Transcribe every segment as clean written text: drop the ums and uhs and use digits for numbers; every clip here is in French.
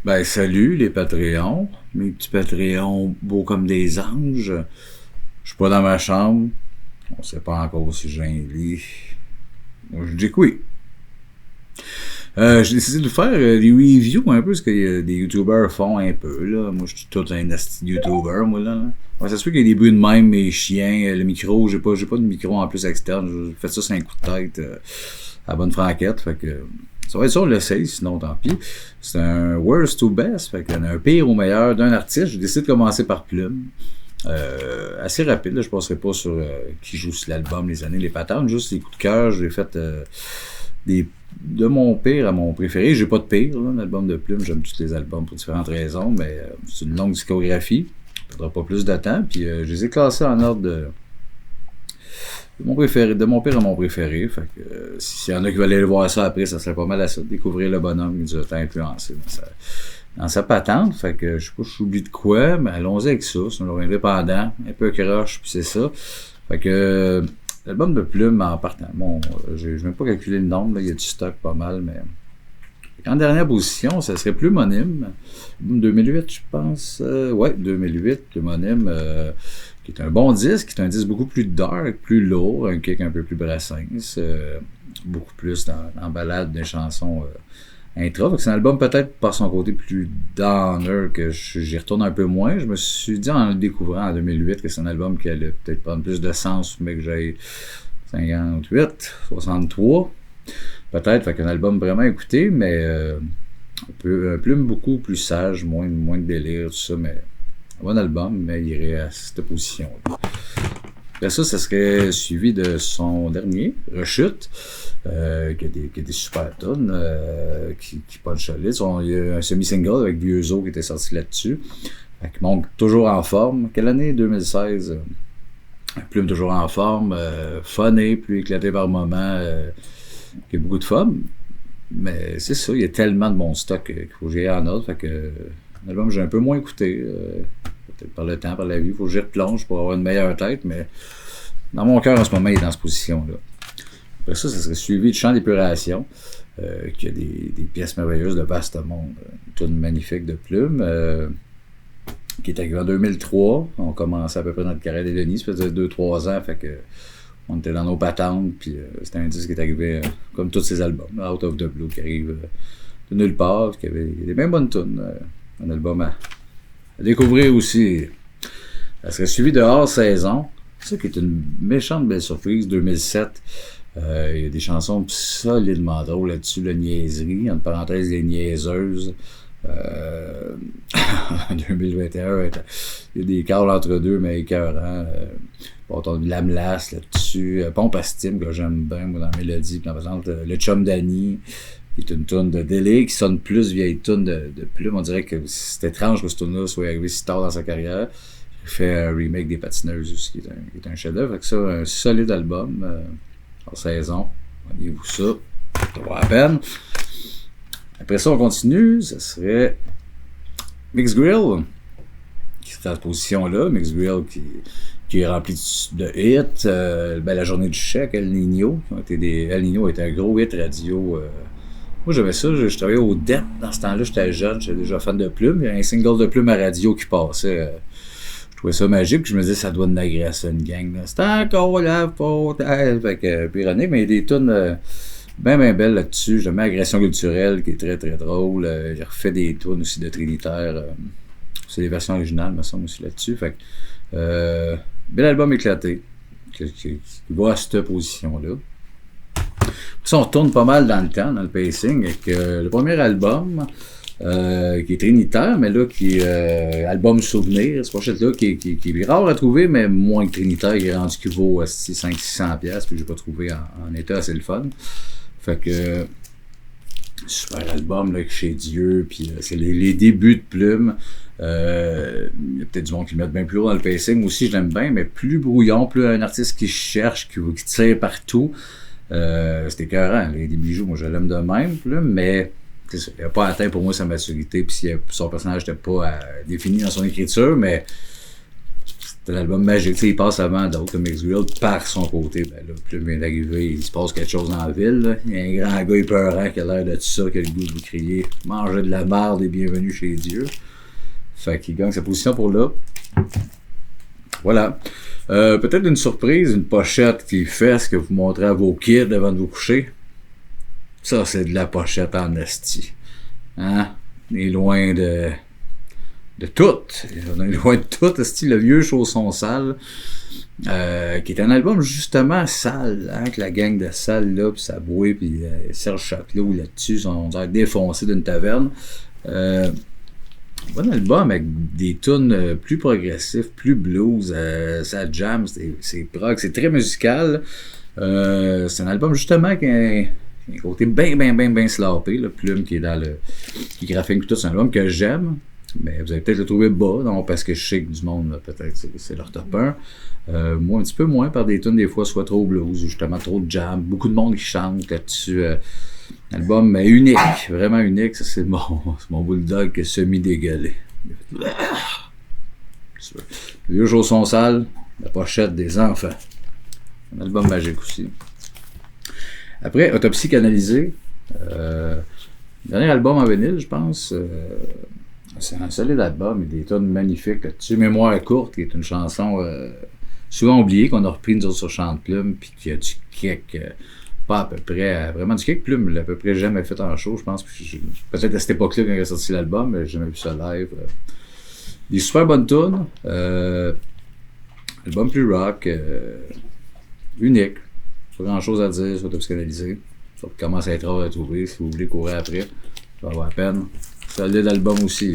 Ben, salut les Patreons, mes petits Patreons beaux comme des anges. Je suis pas dans ma chambre. On sait pas encore si j'ai un lit. Moi, je dis que oui. J'ai décidé de faire des reviews un peu, ce que des YouTubers font un peu, là. Moi, je suis tout un asti de YouTuber, moi, là. Ouais, ça se peut qu'il y ait des bruits de même, mes chiens, le micro, j'ai pas de micro en plus externe. J'ai fait ça sur un coup de tête, à la bonne franquette, fait que... Ça va être ça, on l'essaye, sinon tant pis. C'est un worst to best, fait qu'il y en a un pire au meilleur d'un artiste. J'ai décidé de commencer par Plume. Assez rapide, là, je passerai pas sur qui joue sur l'album, les années, les patterns, juste les coups de cœur. J'ai fait de mon pire à mon préféré. J'ai pas de pire, là, l'album de Plume. J'aime tous les albums pour différentes raisons, mais c'est une longue discographie. Ça prendra pas plus de temps. Puis je les ai classés en ordre de mon préféré, de mon pire à mon préféré. Fait que s'il y en a qui veulent aller voir ça après, ça serait pas mal à ça. Découvrir le bonhomme qui nous a influencé dans sa patente. Fait que je sais pas si j'oublie de quoi, mais allons-y avec ça. C'est un indépendant, un peu croche, puis c'est ça. Fait que l'album de Plume en partant. Bon, je n'ai même pas calculé le nombre, là, il y a du stock pas mal, mais. En dernière position, ça serait Plumonime. 2008, je pense. Ouais, 2008, Plumonime, qui est un bon disque, qui est un disque beaucoup plus dark, plus lourd, un kick un peu plus Brassens, beaucoup plus dans balade des chansons intro. C'est un album peut-être par son côté plus downer, que j'y retourne un peu moins. Je me suis dit en le découvrant en 2008 que c'est un album qui allait peut-être prendre plus de sens, mais que j'ai 58, 63. Peut-être, fait qu'un album vraiment écouté, mais un plume beaucoup plus sage, moins de délire, tout ça, mais un bon album, mais il irait à cette position-là. Après ça serait suivi de son dernier, Rechute, qui a des super tunes, qui punch solide. Il y a un semi-single avec Vieux Os qui était sorti là-dessus. Fait qu'il monte toujours en forme. Quelle année? 2016. Plume toujours en forme, funné, plus éclaté par moments, qui a beaucoup de fun. Mais c'est ça, il y a tellement de bon stock qu'il faut gérer en ordre. Fait que l'album, j'ai un peu moins écouté. Peut-être par le temps, par la vie. Il faut que j'y replonge pour avoir une meilleure tête. Mais dans mon cœur, en ce moment, il est dans cette position-là. Après ça serait suivi de Chant d'épuration, qui a des pièces merveilleuses de Vaste Monde. Une tune magnifique de Plume. Qui est arrivé en 2003. On commençait à peu près notre carrière des Denis. Ça faisait 2-3 ans. Fait que on était dans nos patentes, puis c'était un disque qui est arrivé comme tous ces albums, Out of the Blue, qui arrive de nulle part, qui avait des bien bonnes tunes. Un album à découvrir aussi. Ça serait suivi de Hors Saison, ça qui est une méchante belle surprise, 2007. Il y a des chansons solidement drôles là-dessus, la niaiserie, entre parenthèses, les niaiseuses. 2021, il y a des câbles entre deux, mais écœurants. On a de l'Amlas là-dessus. Pompe à Steam, que j'aime bien, moi, dans la mélodie. Puis, par exemple, le Chum d'Annie, qui est une toune de délai, qui sonne plus vieille toune de Plume. On dirait que c'est étrange que ce toune-là soit arrivé si tard dans sa carrière. Il fait un remake des Patineuses aussi, qui est un chef-d'œuvre. Fait que ça, un solide album, en saison. Voyez-vous ça. Ça vaut la peine. Après ça, on continue. Ça serait Mix Grill, qui serait à cette position-là. Mix Grill qui est rempli de hits. La journée du chèque, El Niño. El Niño était un gros hit radio. Moi, j'avais ça. Je travaillais au DEP. Dans ce temps-là, j'étais jeune. J'étais déjà fan de Plume. Il y a un single de Plume à radio qui passait. Je trouvais ça magique. Puis je me disais, ça doit agresser une gang. C'est encore la faute. Fait que, puis ironique, mais il y a des tunes bien belles là-dessus. J'aime Agression culturelle, qui est très très drôle. J'ai refait des tunes aussi de Trinitaire. C'est les versions originales, me semble, aussi là-dessus. Fait que, bel album éclaté, qui va à cette position-là. Ça, on retourne pas mal dans le temps, dans le pacing, avec le premier album, qui est Trinitaire, mais là, qui est album souvenir, ce pochette-là, qui est rare à trouver, mais moins que Trinitaire, qui est rendu qui vaut 500-600$, puis j'ai pas trouvé en état assez le fun. Fait que super album là, chez Dieu, puis c'est les débuts de Plume. Il y a peut-être du monde qui le met bien plus haut dans le pacing. Moi aussi, je l'aime bien, mais plus brouillon, plus un artiste qui cherche, qui tire partout. C'était écœurant, les bijoux, moi je l'aime de même, Plume, mais il n'a pas atteint pour moi sa maturité, puis son personnage n'était pas défini dans son écriture, mais C'est un album magique. Tu sais, il passe avant d'autres Mix Grill par son côté. Ben là, Plume vient d'arriver, il se passe quelque chose dans la ville. Là. Il y a un grand gars épeurant qui a l'air de tout ça, qui a le goût de vous crier « Mangez de la merde et bienvenue chez Dieu ». Fait qu'il gagne sa position pour là. Voilà. Peut-être une surprise, une pochette qui fait ce que vous montrez à vos kids avant de vous coucher. Ça, c'est de la pochette en esti. Hein? On est loin de tout. On est loin de tout, esti, le vieux chausson sale. Qui est un album justement sale, hein, que la gang de sale là, puis Saboué, puis Serge Châtelot là-dessus, on dirait défoncé d'une taverne. Bon album avec des tunes plus progressifs, plus blues, ça jam, c'est prog, c'est très musical. C'est un album justement qui a un côté bien slappé, le Plume qui est dans qui graphine tout, c'est un album que j'aime. Mais vous allez peut-être le trouver bas, non, parce que je sais que du monde, là, peut-être, c'est leur top 1. Moi, un petit peu moins par des tunes, des fois, soit trop blues, ou justement trop de jam. Beaucoup de monde qui chante là-dessus. Album unique, vraiment unique. Ça, c'est mon bulldog semi-dégueulé. Le vieux chausson sale, la pochette des enfants. Un album magique aussi. Après, Autopsie canalisée. Dernier album en vinyle, je pense. C'est un solide album, il y a des tonnes magnifiques là-dessus. Mémoire courte, qui est une chanson souvent oubliée, qu'on a repris nous autres sur Chante Plume, puis qui a du kick, pas à peu près, vraiment du kick. Plume, à peu près jamais fait en show, je pense. Peut-être à cette époque-là, quand il a sorti l'album, mais j'ai jamais vu ça live. Des super bonnes tunes. Album plus rock, unique. Pas grand-chose à dire sur Autopsie canalisée. Ça commence à être rare à trouver, si vous voulez courir après. Ça va avoir la peine. Solide album aussi.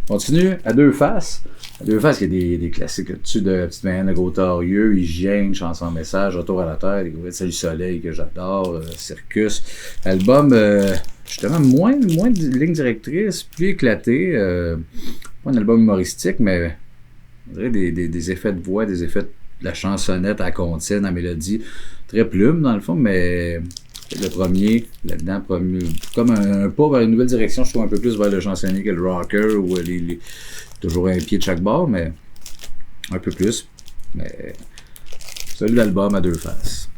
Continue à Deux Faces. À Deux Faces, il y a des classiques là-dessus de Petite Mayenne de Gros-Torieux, Hygiène, Chanson Message, Retour à la Terre, Découverte Salut Soleil que j'adore, Circus. Album, justement, moins de ligne directrice, plus éclaté. Pas un album humoristique, mais on dirait des effets de voix, des effets de la chansonnette à la comptine, à la mélodie. Très Plume, dans le fond, mais le premier, là-dedans, comme un pas vers une nouvelle direction, je trouve un peu plus vers le chansonnier que le rocker, ou toujours un pied de chaque bord, mais un peu plus. Mais celui l'album à Deux Faces.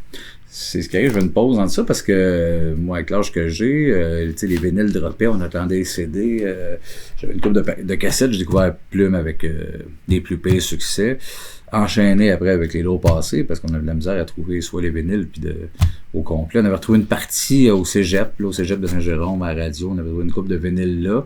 C'est ce qui arrive, je fais une pause entre ça, parce que moi, avec l'âge que j'ai, les vinyles droppaient, on attendait les CD, j'avais une couple de cassettes, j'ai découvert Plume avec des plus pires succès. Enchaîné après avec les lots passés, parce qu'on avait de la misère à trouver soit les vinyles, puis au complet. On avait retrouvé une partie au cégep de Saint-Jérôme, à la radio. On avait trouvé une couple de vinyles là,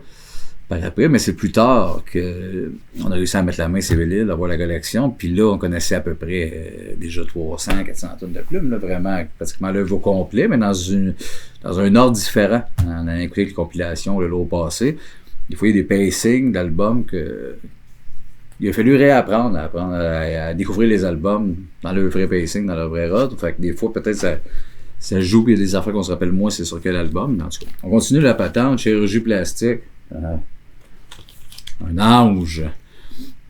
par après, mais c'est plus tard qu'on a réussi à mettre la main sur ces vinyles, à voir la collection, puis là, on connaissait à peu près déjà 300-400 tonnes de Plume, là, vraiment, pratiquement l'œuvre au complet, mais dans un ordre différent. On a écouté les compilations, le lot passé. Des fois, il y a des pacings d'albums il a fallu réapprendre à découvrir les albums dans leur vrai pacing, dans leur vrai ordre. Fait que des fois, peut-être, ça joue, puis il y a des affaires qu'on se rappelle moins, c'est sur quel album. Mais en tout cas, on continue la patente. Chirurgie plastique. Un ange.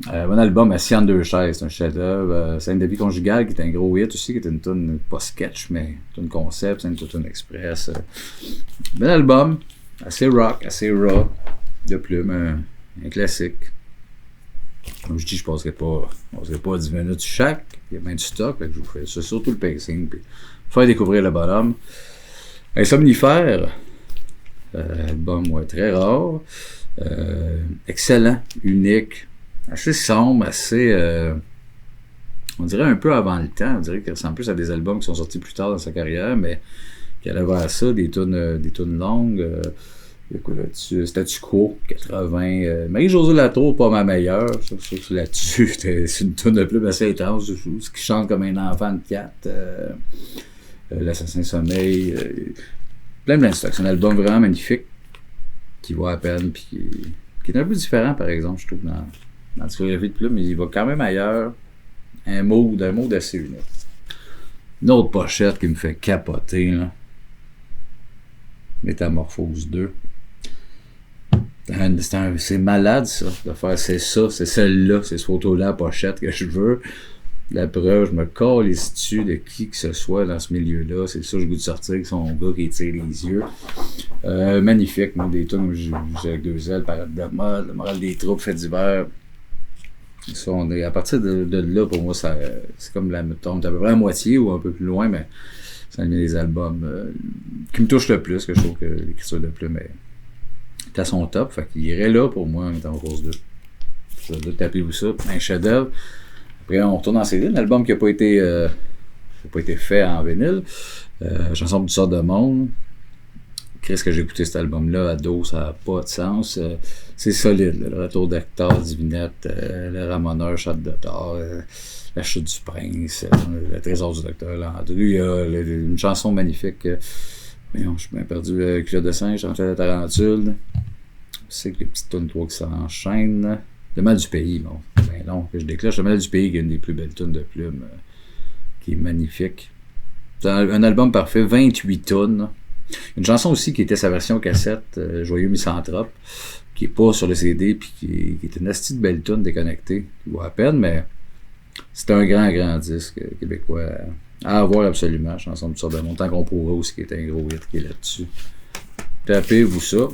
Bon album, Assis en deux chaises. C'est un chef-d'œuvre. Scène de vie conjugale, qui est un gros hit aussi, qui est une tune, pas sketch, mais une concept, c'est une tune express. Bon album. Assez rock, assez raw. De Plume. Un classique. Comme je dis, je passerai pas 10 minutes chaque. Il y a bien du stock, je vous fais ça, surtout le pacing. Puis faire découvrir le bonhomme. Un somnifère. Album très rare. Excellent, unique. Assez sombre, assez. On dirait un peu avant le temps. On dirait qu'il ressemble plus à des albums qui sont sortis plus tard dans sa carrière, mais qui allait vers ça, des tunes longues. Statu Quo, 80. Marie-Josée Latour, pas ma meilleure. Là-dessus, c'est une toune de Plume assez intense, qui chante comme un enfant de 4. L'Assassin Sommeil. Plein de stock. C'est un album vraiment magnifique, qui vaut à peine, puis qui est un peu différent, par exemple, je trouve, dans la discographie de Plume, mais il va quand même ailleurs. Un mot d'assez unique. Une autre pochette qui me fait capoter, là. Métamorphose 2. C'est malade, ça, de faire, c'est celle-là, c'est ce photo-là, la pochette que je veux. La preuve, je me calisse dessus de qui que ce soit dans ce milieu-là. C'est ça, j'ai le goût de sortir avec son gars qui tire les yeux. Magnifique, moi, des tunes où j'ai avec deux ailes, parade de mode, le moral des troupes, fait d'hiver. Ça, à partir de là, pour moi, c'est comme mettons, à peu près à moitié ou un peu plus loin, mais c'est un des albums qui me touche le plus, que je trouve que l'écriture de Plume est à son top. Fait qu'il irait là pour moi en étant en course 2. Ça doit tapez-vous ça. Un chef-d'œuvre. Après, on retourne en CD, un album qui n'a pas été fait en vinyle. Chanson du sort de monde. Qu'est-ce que j'ai écouté cet album-là à dos, ça n'a pas de sens. C'est solide, là. Le retour d'Hector, Divinette, le Ramoneur, Châte de Thor, la chute du prince, le trésor du docteur Landru. Il y a une chanson magnifique. Voyons, je suis bien perdu. Le culotte de singe, Chantal de Tarentule. C'est que les petites tunes toi qui s'enchaînent. Le mal du pays, bon, ben long que je déclenche. Le mal du pays qui est une des plus belles tunes de Plume, qui est magnifique. C'est un album parfait, 28 tunes. Une chanson aussi qui était sa version cassette, Joyeux Misanthrope, qui est pas sur le CD, puis qui est une astuce de belle tune déconnectée, qui vaut à peine, mais c'est un grand disque québécois à avoir absolument, chanson de sorte de monde, tant qu'on pourra aussi, qui est un gros hit qui est là-dessus. Tapez-vous ça.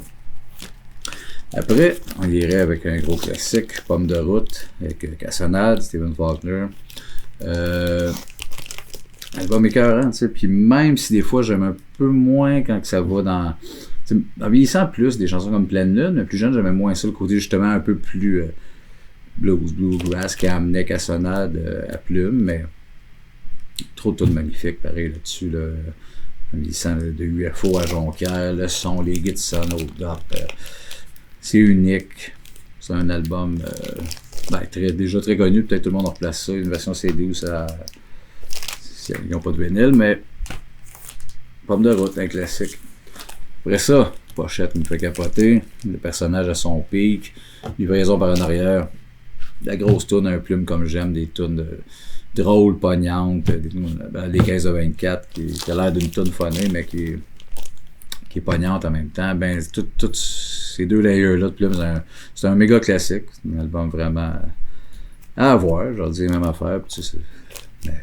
Après, on irait avec un gros classique, Pomme de route, avec Cassonade, Stephen Faulkner. Album écœurant, tu sais, puis même si des fois j'aime un peu moins quand que ça va dans... En vieillissant plus, des chansons comme Pleine Lune, mais plus jeune, j'aimais moins ça, le côté justement un peu plus bluegrass qui amenait Cassonade à Plume, mais trop de tunes magnifiques, pareil là-dessus, là, en vieillissant de UFO à Jonquière, le son, les guides sonores, c'est unique, c'est un album déjà très connu, peut-être tout le monde en replace ça, une version CD où ça... Ils n'ont pas de vinyle, mais Pomme de route, un classique. Après ça, Pochette me fait capoter, le personnage à son pic, livraison par en arrière, la grosse toune, un Plume comme j'aime, des tounes drôles, pognantes, des 15 de 24, qui a l'air d'une toune phonée, mais qui est pognante en même temps. Ben, toutes ces deux layers-là de Plume, c'est un méga classique, c'est un album vraiment à avoir, je leur dis même affaire, puis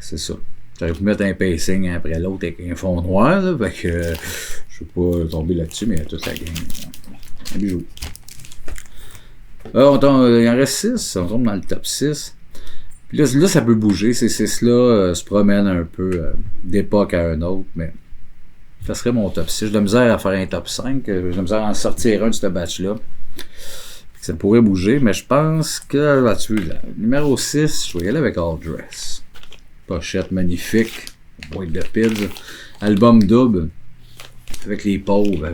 c'est ça. J'aurais pu mettre un pacing après l'autre avec un fond noir, là, fait que je ne vais pas tomber là-dessus, mais il y a toute la game. Un bijou. Il en reste 6, on tombe dans le top 6. Puis là ça peut bouger, ces 6-là se promènent un peu d'époque à un autre, mais ça serait mon top 6. J'ai de la misère à faire un top 5, j'ai de la misère à en sortir un de ce batch-là. Ça pourrait bouger, mais je pense que là-dessus, numéro 6, je vais y aller avec All Dress. Pochette magnifique, boîte de pids, album double, avec les pauvres,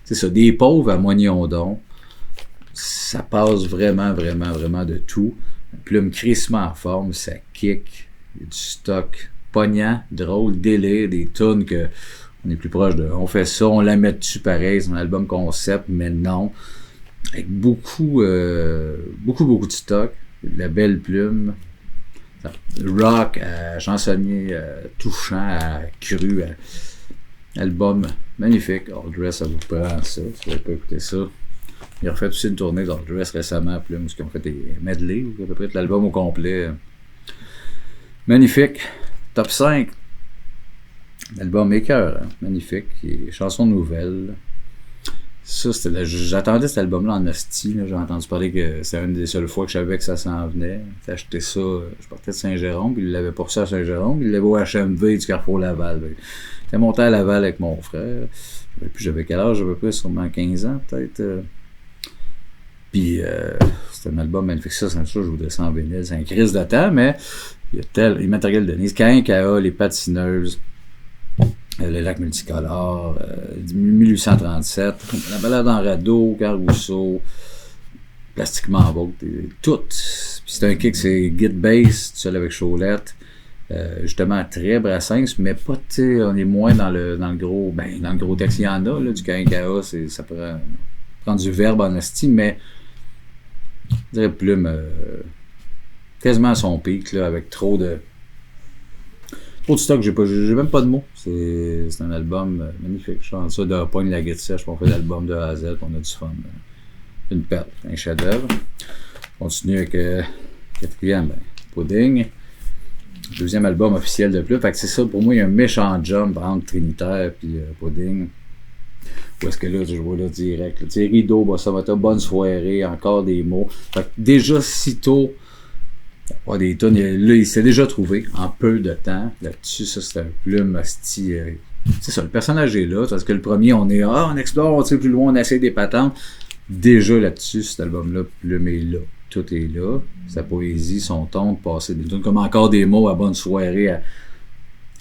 c'est ça, des pauvres à Moignon-Don. Ça passe vraiment de tout. Plume crissement en forme, ça kick, il y a du stock, pognant, drôle, délire, des tunes que on est plus proche de. On fait ça, on la met dessus pareil, c'est un album concept, mais non. Avec beaucoup de stock, la belle Plume. Rock, chansonnier touchant, cru, album magnifique. All Dress, ça vous prend ça, si vous n'avez pas écouté ça. Ils ont refait aussi une tournée d'All Dress récemment, Plume, parce qu'ils ont fait des medley, ou à peu près l'album au complet. Magnifique. Top 5. L'album écœurant, magnifique. Chanson nouvelle. Ça, j'attendais cet album-là en hostie. J'ai entendu parler que c'est une des seules fois que je savais que ça s'en venait. J'ai acheté ça, je partais de Saint-Jérôme, puis il l'avait pas reçu à Saint-Jérôme, il l'avait au HMV du Carrefour Laval. J'étais monté à Laval avec mon frère. Puis j'avais quel âge à peu près, sûrement 15 ans peut-être. Puis c'est un album magnifique. Ça, c'est sûr, je voudrais ça en vinyle. C'est un crise de temps, mais il y a les matériels de Denise, K1KA, les patineuses. Le lac multicolore, 1837, la balade en radeau, Carl Rousseau, plastiquement beau, tout. Puis c'est un kick, c'est git bass, tout seul avec Chaulette, justement très Brassens, mais pas, tu sais, on est moins dans le gros texte, il y en a, là, du K1KA, ça prend du verbe en esti, mais je dirais Plume, quasiment à son pic, là, avec trop de stock, j'ai même pas de mots. C'est un album magnifique. Je chante ça de poigne la guitare sèche, on fait l'album de A à Z, on a du fun. Une perle, un chef-d'œuvre. On continue avec quatrième, Pudding. Deuxième album officiel de Plume. Fait que c'est ça, pour moi, il y a un méchant jump entre Trinitaire et Pudding. Où est-ce que là, je vois là direct. Tu sais, rideau, bossa bonne soirée, encore des mots. Fait que déjà, sitôt Ouais, des tonnes, là, il s'est déjà trouvé en peu de temps. Là-dessus, ça, c'est un plume, hostie. C'est ça, le personnage est là, parce que le premier, on explore, on tire plus loin, on essaie des patentes. Déjà là-dessus, cet album-là, Plume est là. Tout est là. Sa poésie, son ton, de passer des tunes comme encore des mots à bonne soirée, à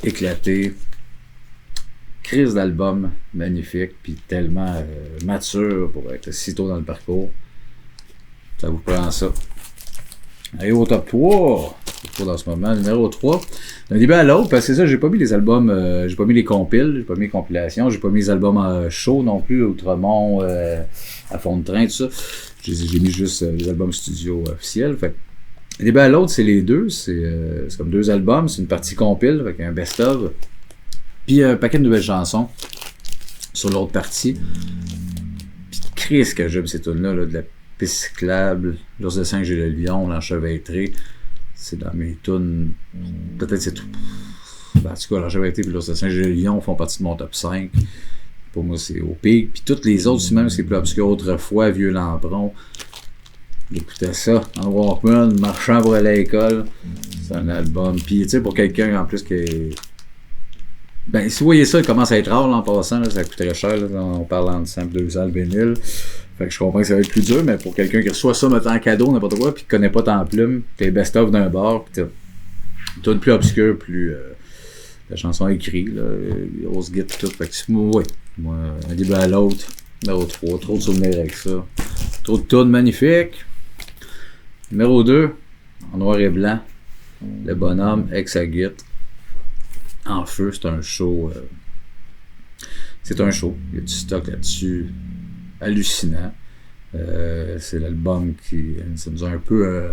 éclater. Crise d'album magnifique, puis tellement mature pour être si tôt dans le parcours. Ça vous prend ça. Allez au top 3. Dans ce moment, numéro 3. D'un début à l'autre, parce que c'est ça, j'ai pas mis les albums, j'ai pas mis les compiles, j'ai pas mis les compilations, j'ai pas mis les albums show non plus, Outremont, à fond de train, tout ça. J'ai mis juste les albums studio officiels. Fait d'un début à l'autre, c'est les deux. C'est comme deux albums, c'est une partie compile, avec un best-of. Puis un paquet de nouvelles chansons sur l'autre partie. Puis Chris que j'aime ces tunes-là, là, de la piste cyclable, L'ours de singe et le lion, l'enchevêtré. C'est dans mes tunes. Peut-être c'est tout. En tout cas, l'enchevêtré et L'ours de singe et le lion font partie de mon top 5. Pour moi, c'est au pic. Puis toutes les autres, même c'est plus obscur autrefois, Vieux Lampron. J'écoutais ça en Walkman, marchant pour aller à l'école. C'est un album. Puis tu sais, pour quelqu'un en plus qui est. Ben, si vous voyez ça, il commence à être rare là, en passant, là, ça coûte très cher, là, on parle en simple 200 le vinyle. Fait que je comprends que ça va être plus dur, mais pour quelqu'un qui reçoit ça, mettant en cadeau, n'importe quoi, puis qui connaît pas tant plume, t'es best-of d'un bar, pis t'as une plus obscure, plus la chanson écrite, là, grosse guitare tout. Fait que ouais, moi, un début à l'autre, numéro 3, trop de souvenirs avec ça. Trop de tunes magnifiques. Numéro 2, en noir et blanc, le bonhomme avec sa guitare. En feu, c'est un show. C'est un show. Il y a du stock là-dessus hallucinant. C'est l'album qui ça nous a un peu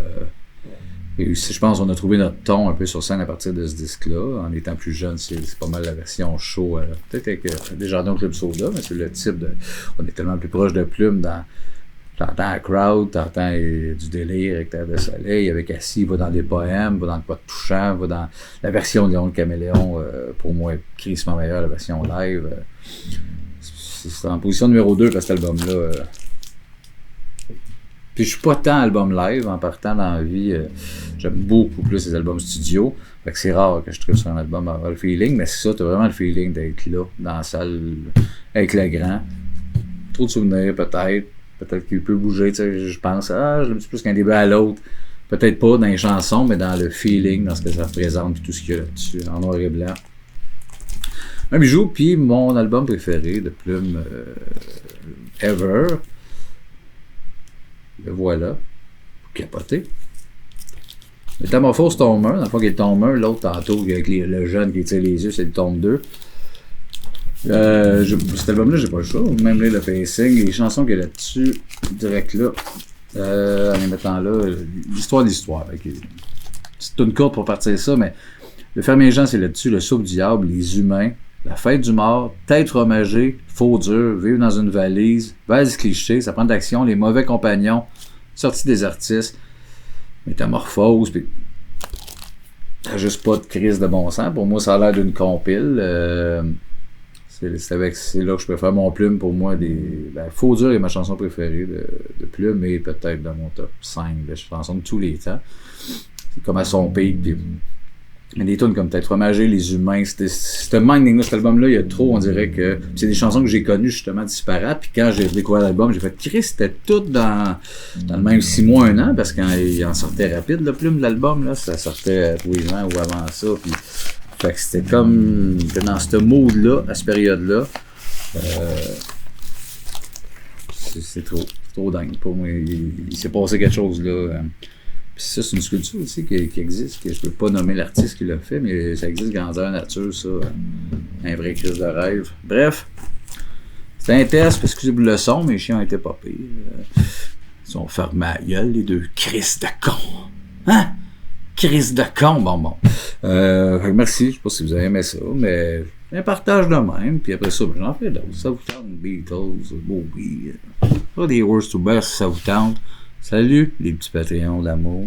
réussi. Je pense qu'on a trouvé notre ton un peu sur scène à partir de ce disque-là. En étant plus jeune, c'est pas mal la version show. Peut-être avec Desjardins Club Soda, mais c'est le type de. On est tellement plus proche de Plume dans. T'entends la crowd, t'entends du délire avec Terre de Soleil, avec Assis, il va dans des poèmes, va dans le pas touchant, va dans la version de Léon le Caméléon, pour moi, est crissement meilleure, la version live. C'est en position numéro 2 pour cet album-là. Puis je suis pas tant album live, en partant dans la vie, j'aime beaucoup plus les albums studio. Fait que c'est rare que je trouve sur un album avoir le feeling, mais c'est ça, t'as vraiment le feeling d'être là, dans la salle, avec le grand. Trop de souvenirs, peut-être. Peut-être qu'il peut bouger, tu sais, je pense, je l'aime plus qu'un début à l'autre. Peut-être pas dans les chansons, mais dans le feeling, dans ce que ça représente, puis tout ce qu'il y a là-dessus, en noir et blanc. Un bijou, puis mon album préféré de Plume ever. Le voilà. Capoté. Métamorphose tome 1, dans le fond, qui est le tome 1, l'autre tantôt, avec le jeune qui tire les yeux, c'est le tome 2. Cet album-là, j'ai pas le choix. Même là, le pacing, les chansons qu'il y a là-dessus, direct là, en les mettant là, l'histoire de l'histoire. C'est une courte pour partir ça, mais le fermier Jean, c'est là-dessus, le soupe du diable, les humains, la fête du mort, tête fromagée, faux dur, vivre dans une valise, valise cliché, ça prend d'action, les mauvais compagnons, sortie des artistes, métamorphose, pis t'as juste pas de crise de bon sens. Pour moi, ça a l'air d'une compile. C'est là que je peux faire mon Plume pour moi. Faux dur est ma chanson préférée de Plume et peut-être dans mon top 5 de chansons de tous les temps. C'est comme à son pic. Mais des tunes comme Tête fromagée, Les Humains, ce minding-là, cet album-là, il y a trop, on dirait que. C'est des chansons que j'ai connues justement disparates. Puis quand j'ai découvert l'album, j'ai fait Chris, c'était tout dans le même 6 mois, 1 an, parce qu'il en sortait rapide, le Plume de l'album, là, ça sortait tous les ans ou avant ça. Puis fait que c'était comme dans ce mood-là, à cette période-là. C'est trop dingue pour moi. Il s'est passé quelque chose là. Puis ça, c'est une sculpture aussi qui existe, que je peux pas nommer l'artiste qui l'a fait, mais ça existe grandeur nature, ça. Un vrai crise de rêve. Bref, c'est un test, parce que c'est le son, mes chiens ont été pas pires. Ils sont fermés à la gueule, les deux. Crise de con! Hein? Crise de con! Bon. Merci, je sais pas si vous avez aimé ça, mais un partage de même, puis après ça, j'en fais d'autres. Ça vous tente, Beatles, Bowie, pas des worst to best, ça vous tente. Salut, les petits Patreons d'amour.